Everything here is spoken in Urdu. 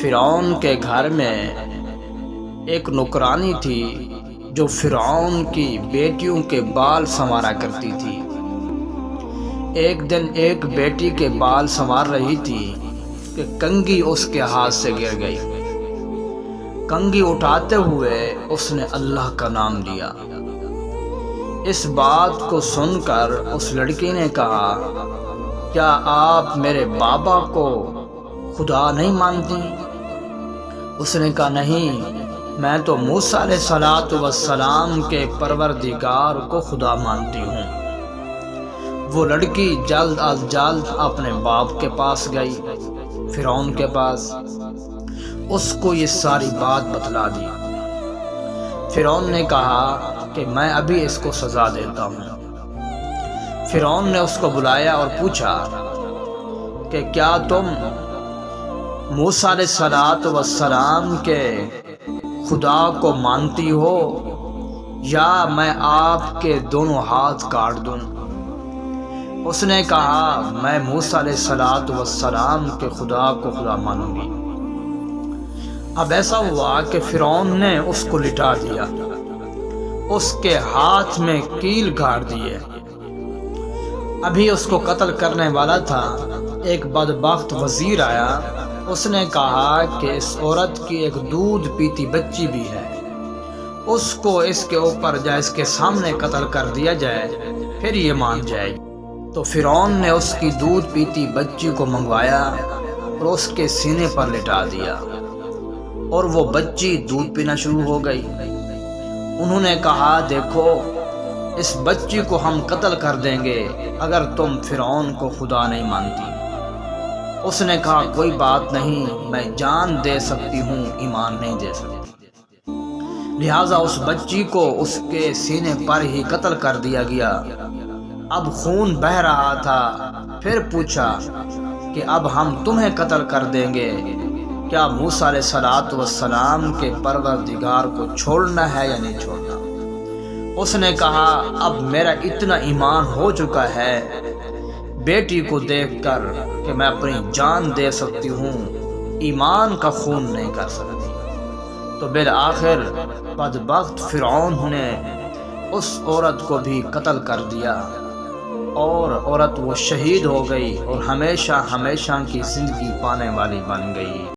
فرعون کے گھر میں ایک نوکرانی تھی جو فرعون کی بیٹیوں کے بال سنوارا کرتی تھی۔ ایک دن ایک بیٹی کے بال سنوار رہی تھی کہ کنگھی اس کے ہاتھ سے گر گئی۔ کنگھی اٹھاتے ہوئے اس نے اللہ کا نام لیا۔ اس بات کو سن کر اس لڑکی نے کہا، کیا آپ میرے بابا کو خدا نہیں مانتی؟ اس نے کہا، نہیں، میں تو موسیٰ علیہ السلام کے پروردگار کو خدا مانتی ہوں۔ وہ لڑکی جلد از جلد اپنے باپ کے پاس گئی، فرعون کے پاس، اس کو یہ ساری بات بتلا دی۔ فرعون نے کہا کہ میں ابھی اس کو سزا دیتا ہوں۔ فرعون نے اس کو بلایا اور پوچھا کہ کیا تم موسیٰ علیہ السلام کے خدا کو مانتی ہو یا میں آپ کے دونوں ہاتھ کاٹ دوں؟ اس نے کہا، میں موسیٰ علیہ السلام کے خدا کو خدا مانوں گی۔ اب ایسا ہوا کہ فرعون نے اس کو لٹا دیا، اس کے ہاتھ میں کیل گاڑ دیے۔ ابھی اس کو قتل کرنے والا تھا، ایک بدبخت وزیر آیا۔ اس نے کہا کہ اس عورت کی ایک دودھ پیتی بچی بھی ہے، اس کو اس کے اوپر یا اس کے سامنے قتل کر دیا جائے، پھر یہ مان جائے گی۔ تو فرعون نے اس کی دودھ پیتی بچی کو منگوایا اور اس کے سینے پر لٹا دیا، اور وہ بچی دودھ پینا شروع ہو گئی۔ انہوں نے کہا، دیکھو، اس بچی کو ہم قتل کر دیں گے اگر تم فرعون کو خدا نہیں مانتی۔ اس نے کہا، کوئی بات نہیں، میں جان دے سکتی ہوں، ایمان نہیں دے سکتی۔ لہٰذا اس بچی کو اس کے سینے پر ہی قتل کر دیا گیا۔ اب خون بہہ رہا تھا۔ پھر پوچھا کہ اب ہم تمہیں قتل کر دیں گے، کیا موسیٰ علیہ السلام کے پروردگار کو چھوڑنا ہے یا نہیں چھوڑنا؟ اس نے کہا، اب میرا اتنا ایمان ہو چکا ہے بیٹی کو دیکھ کر کہ میں اپنی جان دے سکتی ہوں، ایمان کا خون نہیں کر سکتی۔ تو بالآخر بدبخت فرعون نے اس عورت کو بھی قتل کر دیا، اور عورت وہ شہید ہو گئی اور ہمیشہ ہمیشہ کی زندگی پانے والی بن گئی۔